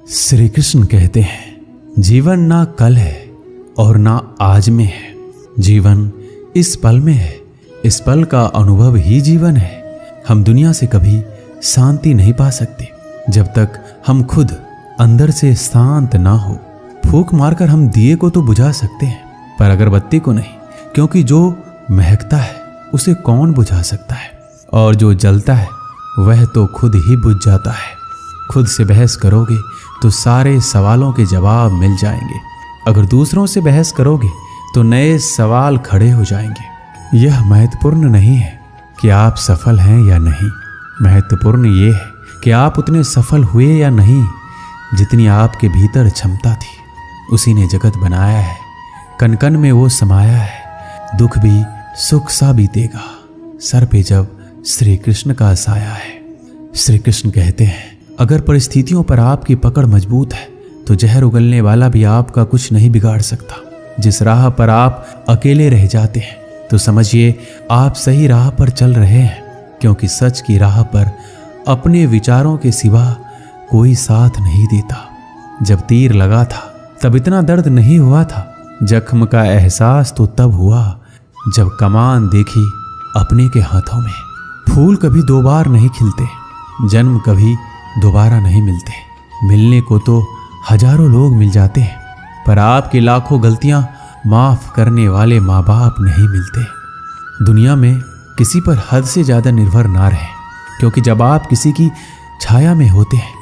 श्री कृष्ण कहते हैं, जीवन ना कल है और ना आज में है, जीवन इस पल में है। इस पल का अनुभव ही जीवन है। हम दुनिया से कभी शांति नहीं पा सकते जब तक हम खुद अंदर से शांत ना हो। फूंक मारकर हम दिए को तो बुझा सकते हैं पर अगरबत्ती को नहीं, क्योंकि जो महकता है उसे कौन बुझा सकता है, और जो जलता है वह तो खुद ही बुझ जाता है। खुद से बहस करोगे तो सारे सवालों के जवाब मिल जाएंगे। अगर दूसरों से बहस करोगे तो नए सवाल खड़े हो जाएंगे। यह महत्वपूर्ण नहीं है कि आप सफल हैं या नहीं, महत्वपूर्ण ये है कि आप उतने सफल हुए या नहीं जितनी आपके भीतर क्षमता थी। उसी ने जगत बनाया है, कण कण में वो समाया है। दुख भी सुख सा बीतेगा सर पे जब श्री कृष्ण का साया है। श्री कृष्ण कहते हैं, अगर परिस्थितियों पर आपकी पकड़ मजबूत है तो जहर उगलने वाला भी आपका कुछ नहीं बिगाड़ सकता। जिस राह पर आप अकेले रह जाते हैं तो समझिए आप सही राह पर चल रहे हैं, क्योंकि सच की राह पर अपने विचारों के सिवा कोई साथ नहीं देता। जब तीर लगा था तब इतना दर्द नहीं हुआ था, जख्म का एहसास तो तब हुआ जब कमान देखी अपने के हाथों में। फूल कभी दो बार नहीं खिलते, जन्म कभी दोबारा नहीं मिलते। मिलने को तो हजारों लोग मिल जाते हैं, पर आपकी लाखों गलतियां माफ करने वाले माँ बाप नहीं मिलते। दुनिया में किसी पर हद से ज्यादा निर्भर ना रहें, क्योंकि जब आप किसी की छाया में होते हैं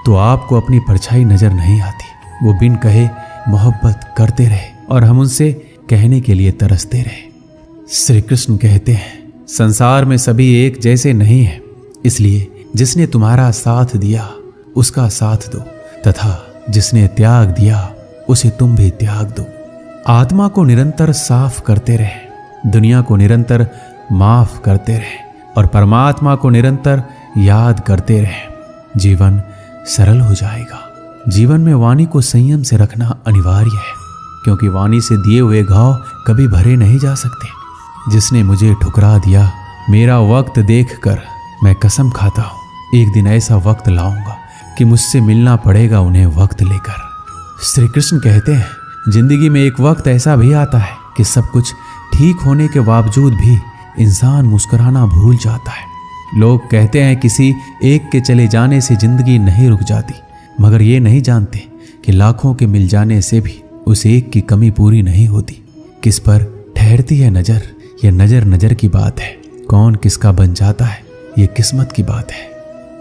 तो आपको अपनी परछाई नजर नहीं आती। वो बिन कहे मोहब्बत करते रहे और हम उनसे कहने के लिए तरसते रहे। श्री कृष्ण कहते हैं, संसार में सभी एक जैसे नहीं है, इसलिए जिसने तुम्हारा साथ दिया उसका साथ दो, तथा जिसने त्याग दिया उसे तुम भी त्याग दो। आत्मा को निरंतर साफ करते रहे, दुनिया को निरंतर माफ करते रहे और परमात्मा को निरंतर याद करते रहे। जीवन सरल हो जाएगा। जीवन में वाणी को संयम से रखना अनिवार्य है, क्योंकि वाणी से दिए हुए घाव कभी भरे नहीं जा सकते। जिसने मुझे ठुकरा दिया, मेरा वक्त देखकर मैं कसम खाता हूँ एक दिन ऐसा वक्त लाऊंगा कि मुझसे मिलना पड़ेगा उन्हें वक्त लेकर। श्री कृष्ण कहते हैं, जिंदगी में एक वक्त ऐसा भी आता है कि सब कुछ ठीक होने के बावजूद भी इंसान मुस्कुराना भूल जाता है। लोग कहते हैं किसी एक के चले जाने से जिंदगी नहीं रुक जाती, मगर ये नहीं जानते कि लाखों के मिल जाने से भी उस एक की कमी पूरी नहीं होती। किस पर ठहरती है नजर, यह नजर नजर की बात है। कौन किसका बन जाता है ये किस्मत की बात है।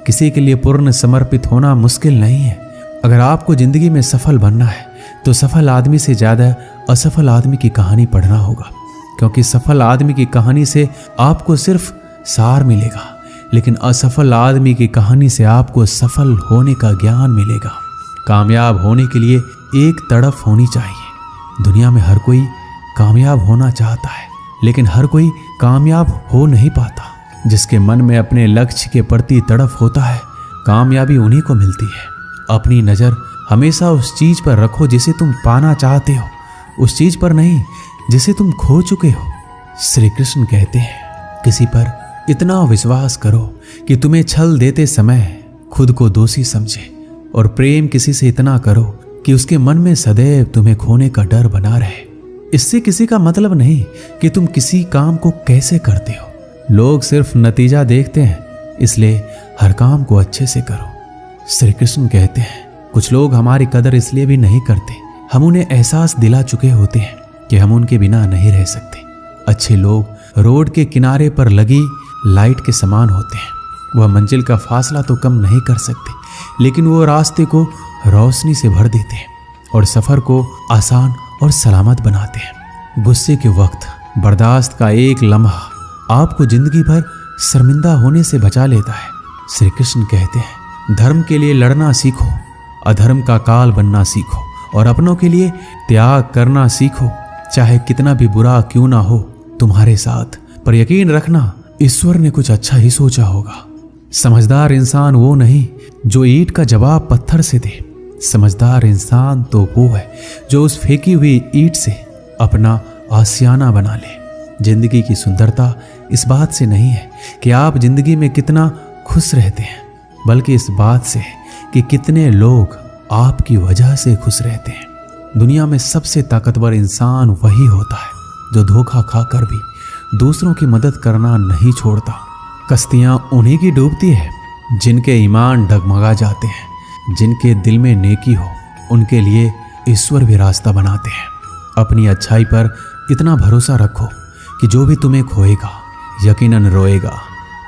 किसी के लिए पूर्ण समर्पित होना मुश्किल नहीं है। अगर आपको जिंदगी में सफल बनना है तो सफल आदमी से ज्यादा असफल आदमी की कहानी पढ़ना होगा, क्योंकि सफल आदमी की कहानी से आपको सिर्फ सार मिलेगा, लेकिन असफल आदमी की कहानी से आपको सफल होने का ज्ञान मिलेगा। कामयाब होने के लिए एक तड़फ होनी चाहिए। दुनिया में हर कोई कामयाब होना चाहता है, लेकिन हर कोई कामयाब हो नहीं पाता। जिसके मन में अपने लक्ष्य के प्रति तड़फ होता है, कामयाबी उन्हीं को मिलती है। अपनी नज़र हमेशा उस चीज पर रखो जिसे तुम पाना चाहते हो, उस चीज पर नहीं जिसे तुम खो चुके हो। श्री कृष्ण कहते हैं, किसी पर इतना विश्वास करो कि तुम्हें छल देते समय खुद को दोषी समझे, और प्रेम किसी से इतना करो कि उसके मन में सदैव तुम्हें खोने का डर बना रहे। इससे किसी का मतलब नहीं कि तुम किसी काम को कैसे करते हो। लोग सिर्फ नतीजा देखते हैं, इसलिए हर काम को अच्छे से करो। श्री कृष्ण कहते हैं, कुछ लोग हमारी कदर इसलिए भी नहीं करते, हम उन्हें एहसास दिला चुके होते हैं कि हम उनके बिना नहीं रह सकते। अच्छे लोग रोड के किनारे पर लगी लाइट के समान होते हैं। वह मंजिल का फासला तो कम नहीं कर सकते, लेकिन वो रास्ते को रोशनी से भर देते हैं और सफर को आसान और सलामत बनाते हैं। गुस्से के वक्त बर्दाश्त का एक लम्हा आपको जिंदगी भर शर्मिंदा होने से बचा लेता है। श्री कृष्ण कहते हैं, धर्म के लिए लड़ना सीखो, अधर्म का काल बनना सीखो और अपनों के लिए त्याग करना सीखो, चाहे कितना भी बुरा क्यों ना हो तुम्हारे साथ। पर यकीन रखना, ईश्वर ने कुछ अच्छा ही सोचा होगा। समझदार इंसान वो नहीं जो ईंट का जवाब पत्थर से दे। समझदार इंसान तो वो है जो उस फेंकी हुई ईंट से अपना आशियाना बना ले। जिंदगी की सुंदरता इस बात से नहीं है कि आप जिंदगी में कितना खुश रहते हैं, बल्कि इस बात से कि कितने लोग आपकी वजह से खुश रहते हैं। दुनिया में सबसे ताकतवर इंसान वही होता है जो धोखा खाकर भी दूसरों की मदद करना नहीं छोड़ता। कश्तियां उन्हीं की डूबती है जिनके ईमान डगमगा जाते हैं। जिनके दिल में नेकी हो उनके लिए ईश्वर भी रास्ता बनाते हैं। अपनी अच्छाई पर इतना भरोसा रखो कि जो भी तुम्हें खोएगा यकीनन रोएगा।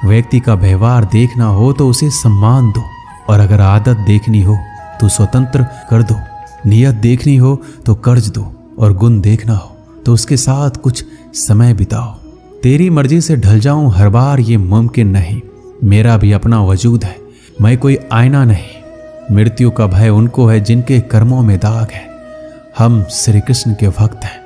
व्यक्ति का व्यवहार देखना हो तो उसे सम्मान दो, और अगर आदत देखनी हो तो स्वतंत्र कर दो। नियत देखनी हो तो कर्ज दो, और गुण देखना हो तो उसके साथ कुछ समय बिताओ। तेरी मर्जी से ढल जाऊं हर बार ये मुमकिन नहीं। मेरा भी अपना वजूद है, मैं कोई आईना नहीं। मृत्यु का भय उनको है जिनके कर्मों में दाग है। हम श्री कृष्ण के भक्त हैं,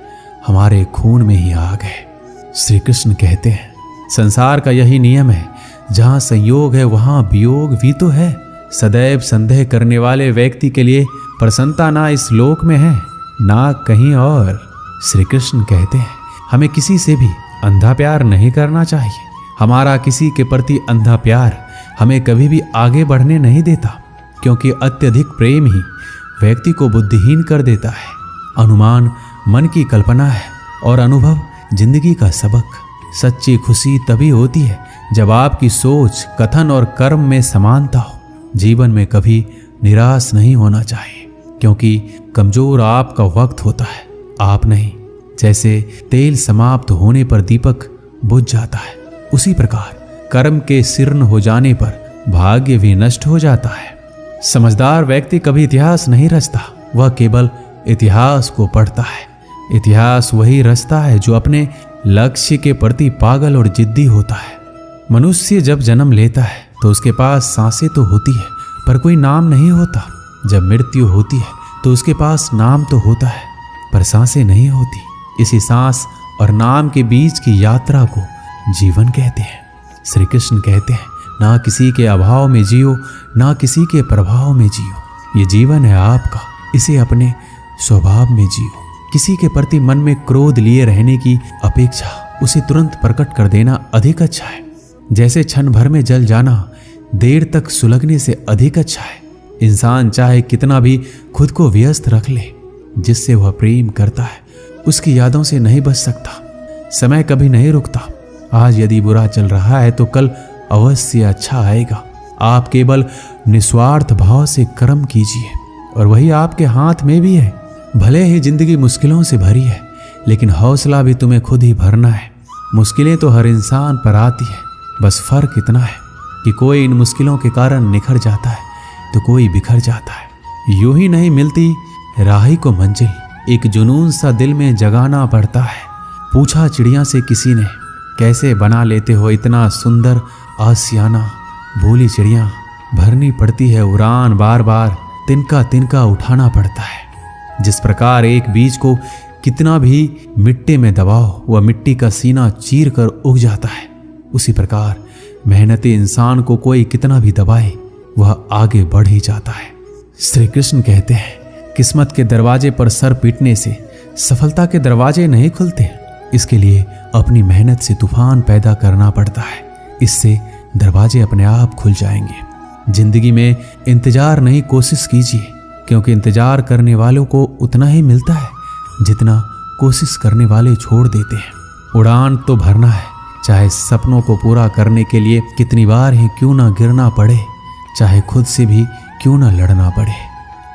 हमारे खून में ही आग है। श्री कृष्ण कहते हैं संसार का यही नियम है, जहां संयोग है वहां वियोग भी तो है। सदैव संदेह करने वाले व्यक्ति के लिए प्रसन्नता ना इस लोक में है ना कहीं और। श्री कृष्ण कहते हैं हमें किसी से भी अंधा प्यार नहीं करना चाहिए। हमारा किसी के प्रति अंधा प्यार हमें कभी भी आगे बढ़ने नहीं देता, क्योंकि अत्यधिक प्रेम ही व्यक्ति को बुद्धिहीन कर देता है। अनुमान मन की कल्पना है और अनुभव जिंदगी का सबक। सच्ची खुशी तभी होती है जब आपकी सोच, कथन और कर्म में समानता हो। जीवन में कभी निराश नहीं होना चाहिए, क्योंकि कमजोर आपका वक्त होता है, आप नहीं। जैसे तेल समाप्त होने पर दीपक बुझ जाता है, उसी प्रकार कर्म के शीर्ण हो जाने पर भाग्य भी नष्ट हो जाता है। समझदार व्यक्ति कभी इतिहास नहीं रचता, वह केवल इतिहास को पढ़ता है। इतिहास वही रचता है जो अपने लक्ष्य के प्रति पागल और जिद्दी होता है। मनुष्य जब जन्म लेता है तो उसके पास सांसें तो होती है पर कोई नाम नहीं होता। जब मृत्यु होती है तो उसके पास नाम तो होता है पर सांसें नहीं होती। इसी सांस और नाम के बीच की यात्रा को जीवन कहते हैं। श्री कृष्ण कहते हैं ना किसी के अभाव में जियो, ना किसी के प्रभाव में जियो। ये जीवन है आपका, इसे अपने स्वभाव में जियो। किसी के प्रति मन में क्रोध लिए रहने की अपेक्षा उसे तुरंत प्रकट कर देना अधिक अच्छा है। जैसे क्षण भर में जल जाना देर तक सुलगने से अधिक अच्छा है। इंसान चाहे कितना भी खुद को व्यस्त रख ले, जिससे वह प्रेम करता है उसकी यादों से नहीं बच सकता। समय कभी नहीं रुकता। आज यदि बुरा चल रहा है तो कल अवश्य अच्छा आएगा। आप केवल निस्वार्थ भाव से कर्म कीजिए और वही आपके हाथ में भी है। भले ही जिंदगी मुश्किलों से भरी है, लेकिन हौसला भी तुम्हें खुद ही भरना है। मुश्किलें तो हर इंसान पर आती है, बस फर्क इतना है कि कोई इन मुश्किलों के कारण निखर जाता है तो कोई बिखर जाता है। यूं ही नहीं मिलती राही को मंजिल, एक जुनून सा दिल में जगाना पड़ता है। पूछा चिड़िया से किसी ने, कैसे बना लेते हो इतना सुंदर आशियाना। बोली चिड़िया, भरनी पड़ती है उड़ान, बार बार तिनका तिनका उठाना पड़ता है। जिस प्रकार एक बीज को कितना भी मिट्टी में दबाओ वह मिट्टी का सीना चीर कर उग जाता है, उसी प्रकार मेहनती इंसान को कोई कितना भी दबाए वह आगे बढ़ ही जाता है। श्री कृष्ण कहते हैं किस्मत के दरवाजे पर सर पीटने से सफलता के दरवाजे नहीं खुलते। इसके लिए अपनी मेहनत से तूफान पैदा करना पड़ता है, इससे दरवाजे अपने आप खुल जाएंगे। जिंदगी में इंतजार नहीं, कोशिश कीजिए, क्योंकि इंतजार करने वालों को उतना ही मिलता है जितना कोशिश करने वाले छोड़ देते हैं। उड़ान तो भरना है, चाहे सपनों को पूरा करने के लिए कितनी बार ही क्यों ना गिरना पड़े, चाहे खुद से भी क्यों ना लड़ना पड़े।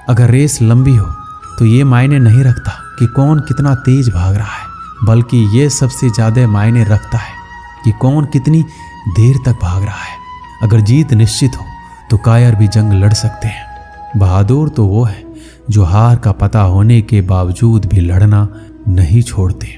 अगर रेस लंबी हो तो ये मायने नहीं रखता कि कौन कितना तेज भाग रहा है, बल्कि ये सबसे ज्यादा मायने रखता है कि कौन कितनी देर तक भाग रहा है। अगर जीत निश्चित हो तो कायर भी जंग लड़ सकते हैं। बहादुर तो वो है जो हार का पता होने के बावजूद भी लड़ना नहीं छोड़ते।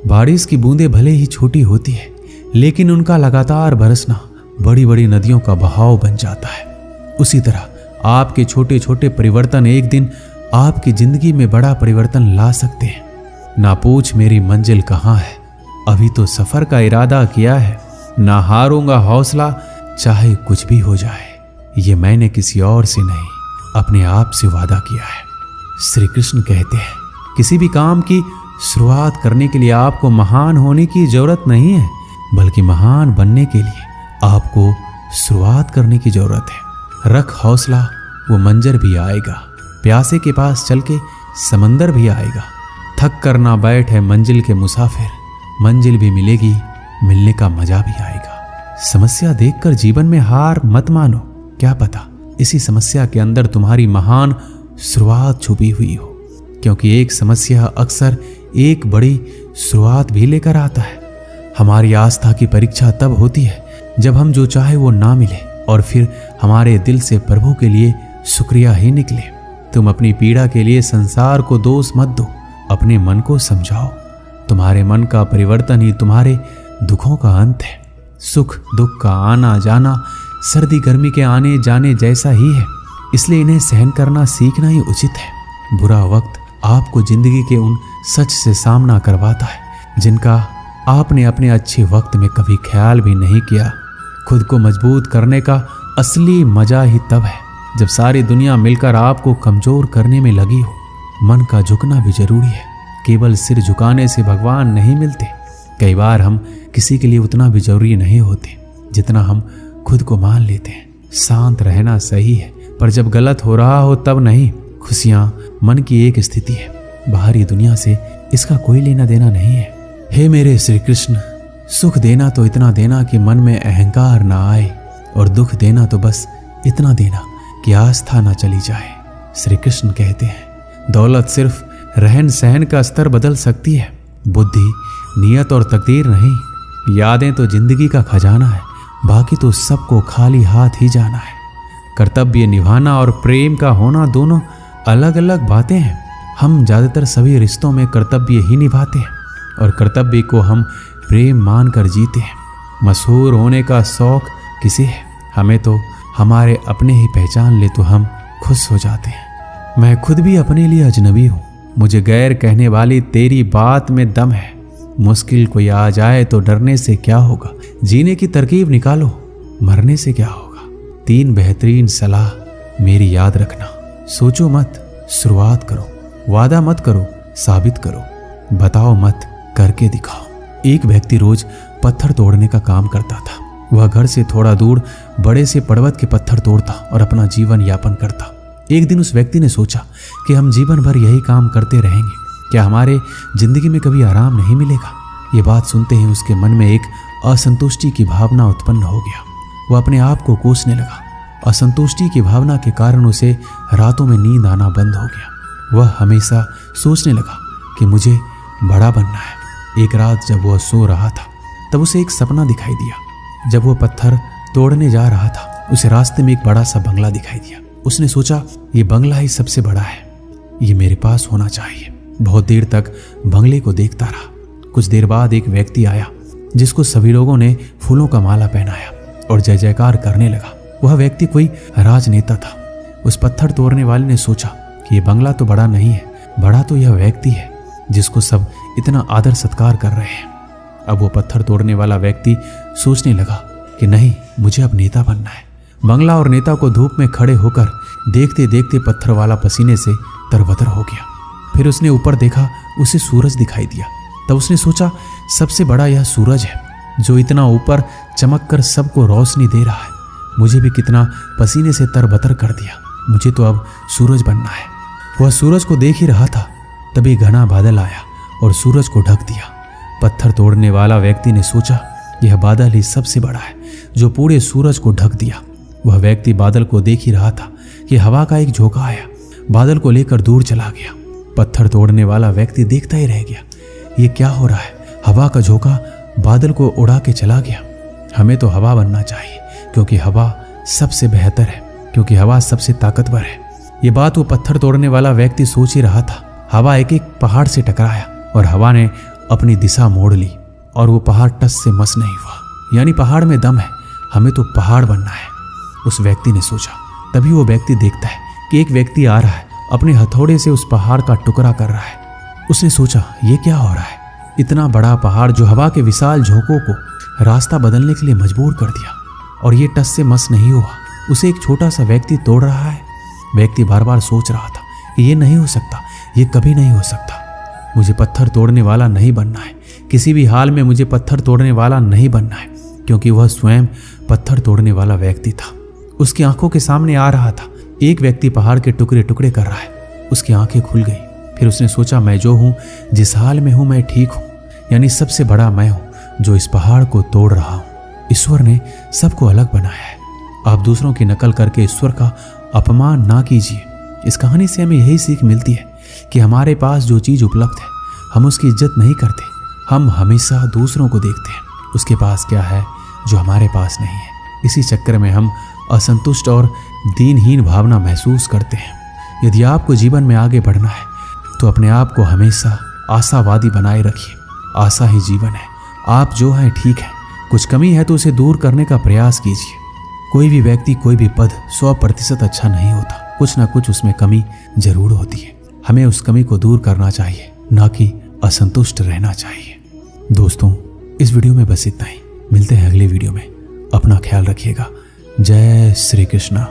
बारिश की बूंदें भले ही छोटी होती है, लेकिन उनका लगातार बरसना बड़ी बड़ी नदियों का बहाव बन जाता है। उसी तरह आपके छोटे छोटे परिवर्तन एक दिन आपकी जिंदगी में बड़ा परिवर्तन ला सकते हैं। ना पूछ मेरी मंजिल कहाँ है, अभी तो सफर का इरादा किया है। ना हारूंगा हौसला, चाहे कुछ भी हो जाए। ये मैंने किसी और से नहीं, अपने आप से वादा किया है। श्री कृष्ण कहते हैं किसी भी काम की शुरुआत करने के लिए आपको महान होने की जरूरत नहीं है, बल्कि महान बनने के लिए आपको शुरुआत करने की जरूरत है। रख हौसला, वो मंजर भी आएगा। प्यासे के पास चल के समंदर भी आएगा। थक कर ना बैठ है मंजिल के मुसाफिर, मंजिल भी मिलेगी, मिलने का मजा भी आएगा। समस्या देखकर जीवन में हार मत मानो, क्या पता इसी समस्या के अंदर तुम्हारी महान शुरुआत छुपी हुई हो, क्योंकि एक समस्या अक्सर एक बड़ी शुरुआत भी लेकर आता है। हमारी आस्था की परीक्षा तब होती है जब हम जो चाहे वो ना मिले और फिर हमारे दिल से प्रभु के लिए शुक्रिया ही निकले। तुम अपनी पीड़ा के लिए संसार को दोष मत दो, अपने मन को समझाओ। तुम्हारे मन का परिवर्तन ही तुम्हारे दुखों का अंत है। सुख दुख का आना जाना सर्दी गर्मी के आने जाने जैसा ही है, इसलिए इन्हें सहन करना सीखना ही उचित है। बुरा वक्त आपको जिंदगी के उन सच से सामना करवाता है जिनका आपने अपने अच्छे वक्त में कभी ख्याल भी नहीं किया। खुद को मजबूत करने का असली मजा ही तब है जब सारी दुनिया मिलकर आपको कमजोर करने में लगी हो। मन का झुकना भी जरूरी है, केवल सिर झुकाने से भगवान नहीं मिलते। कई बार हम किसी के लिए उतना भी जरूरी नहीं होते जितना हम खुद को मान लेते हैं। शांत रहना सही है, पर जब गलत हो रहा हो तब नहीं। खुशियां मन की एक स्थिति है, बाहरी दुनिया से इसका कोई लेना देना नहीं है। हे मेरे श्री कृष्ण, सुख देना तो इतना देना कि मन में अहंकार ना आए, और दुख देना तो बस इतना देना कि आस्था ना चली जाए। श्री कृष्ण कहते हैं, दौलत सिर्फ रहन सहन का स्तर बदल सकती है, बुद्धि नियत और तकदीर नहीं। यादें तो जिंदगी का खजाना है, बाकी तो सबको खाली हाथ ही जाना है। कर्तव्य निभाना और प्रेम का होना दोनों अलग अलग बातें हैं। हम ज़्यादातर सभी रिश्तों में कर्तव्य ही निभाते हैं और कर्तव्य को हम प्रेम मान कर जीते हैं। मशहूर होने का शौक किसे है? हमें तो हमारे अपने ही पहचान ले तो हम खुश हो जाते हैं। मैं खुद भी अपने लिए अजनबी हूँ, मुझे गैर कहने वाली तेरी बात में दम है। मुश्किल कोई आ जाए तो डरने से क्या होगा, जीने की तरकीब निकालो, मरने से क्या होगा। 3 बेहतरीन सलाह मेरी याद रखना। सोचो मत, शुरुआत करो। वादा मत करो, साबित करो। बताओ मत, करके दिखाओ। एक व्यक्ति रोज पत्थर तोड़ने का काम करता था। वह घर से थोड़ा दूर बड़े से पर्वत के पत्थर तोड़ता और अपना जीवन यापन करता। एक दिन उस व्यक्ति ने सोचा कि हम जीवन भर यही काम करते रहेंगे, क्या हमारे जिंदगी में कभी आराम नहीं मिलेगा। ये बात सुनते ही उसके मन में एक असंतुष्टि की भावना उत्पन्न हो गया। वह अपने आप को कोसने लगा। असंतुष्टि की भावना के कारण उसे रातों में नींद आना बंद हो गया। वह हमेशा सोचने लगा कि मुझे बड़ा बनना है। एक रात जब वह सो रहा था तब उसे एक सपना दिखाई दिया। जब वह पत्थर तोड़ने जा रहा था उसे रास्ते में एक बड़ा सा बंगला दिखाई दिया। उसने सोचा, ये बंगला ही सबसे बड़ा है, ये मेरे पास होना चाहिए। बहुत देर तक बंगले को देखता रहा। कुछ देर बाद एक व्यक्ति आया जिसको सभी लोगों ने फूलों का माला पहनाया और जय जयकार करने लगा। वह व्यक्ति कोई राजनेता था। उस पत्थर तोड़ने वाले ने सोचा कि यह बंगला तो बड़ा नहीं है, बड़ा तो यह व्यक्ति है जिसको सब इतना आदर सत्कार कर रहे हैं। अब वो पत्थर तोड़ने वाला व्यक्ति सोचने लगा कि नहीं, मुझे अब नेता बनना है। बंगला और नेता को धूप में खड़े होकर देखते देखते पत्थर वाला पसीने से तरबतर हो गया। फिर उसने ऊपर देखा, उसे सूरज दिखाई दिया। तब उसने सोचा, सबसे बड़ा यह सूरज है जो इतना ऊपर चमक कर सबको रोशनी दे रहा है। मुझे भी कितना पसीने से तरबतर कर दिया, मुझे तो अब सूरज बनना है। वह सूरज को देख ही रहा था, तभी घना बादल आया और सूरज को ढक दिया। पत्थर तोड़ने वाला व्यक्ति ने सोचा, यह बादल ही सबसे बड़ा है जो पूरे सूरज को ढक दिया। वह व्यक्ति बादल को देख ही रहा था कि हवा का एक झोंका आया, बादल को लेकर दूर चला गया। पत्थर तोड़ने वाला व्यक्ति देखता ही रह गया, ये क्या हो रहा है? हवा का झोंका बादल को उड़ा के चला गया। हमें तो हवा बनना चाहिए, क्योंकि हवा सबसे बेहतर है, क्योंकि हवा सबसे ताकतवर है। ये बात वो पत्थर तोड़ने वाला व्यक्ति सोच ही रहा था। हवा एक एक पहाड़ से टकराया और हवा ने अपनी दिशा मोड़ ली और वो पहाड़ टस से मस नहीं हुआ। यानी पहाड़ में दम है, हमें तो पहाड़ बनना है, उस व्यक्ति ने सोचा। तभी वो व्यक्ति देखता है कि एक व्यक्ति आ रहा है, अपने हथौड़े से उस पहाड़ का टुकड़ा कर रहा है। उसने सोचा, ये क्या हो रहा है? इतना बड़ा पहाड़ जो हवा के विशाल झोंकों को रास्ता बदलने के लिए मजबूर कर दिया, और ये टस से मस नहीं हुआ, उसे एक छोटा सा व्यक्ति तोड़ रहा है। व्यक्ति बार बार सोच रहा था, ये नहीं हो सकता, ये कभी नहीं हो सकता। मुझे पत्थर तोड़ने वाला नहीं बनना है, किसी भी हाल में मुझे पत्थर तोड़ने वाला नहीं बनना है, क्योंकि वह स्वयं पत्थर तोड़ने वाला व्यक्ति था। उसकी आंखों के सामने आ रहा था एक व्यक्ति पहाड़ के टुकड़े टुकड़े कर रहा है। उसकी आंखें खुल गई। फिर उसने सोचा, मैं जो हूं, जिस हाल में हूं, मैं ठीक हूं, यानी सबसे बड़ा मैं हूं जो इस पहाड़ को तोड़ रहा हूं। ईश्वर ने सबको अलग बनाया है। आप दूसरों की नकल करके ईश्वर का अपमान ना कीजिए। इस कहानी से हमें यही सीख मिलती है कि हमारे पास जो चीज उपलब्ध है हम उसकी इज्जत नहीं करते। हम हमेशा दूसरों को देखते हैं उसके पास क्या है जो हमारे पास नहीं है। इसी चक्कर में हम असंतुष्ट और दीनहीन भावना महसूस करते हैं। यदि आपको जीवन में आगे बढ़ना है तो अपने आप को हमेशा आशावादी बनाए रखिए। आशा ही जीवन है। आप जो हैं ठीक है, कुछ कमी है तो उसे दूर करने का प्रयास कीजिए। कोई भी व्यक्ति, कोई भी पद 100% अच्छा नहीं होता। कुछ ना कुछ उसमें कमी जरूर होती है। हमें उस कमी को दूर करना चाहिए, ना कि असंतुष्ट रहना चाहिए। दोस्तों, इस वीडियो में बस इतना ही। मिलते हैं अगले वीडियो में। अपना ख्याल रखिएगा। जय श्री कृष्णा।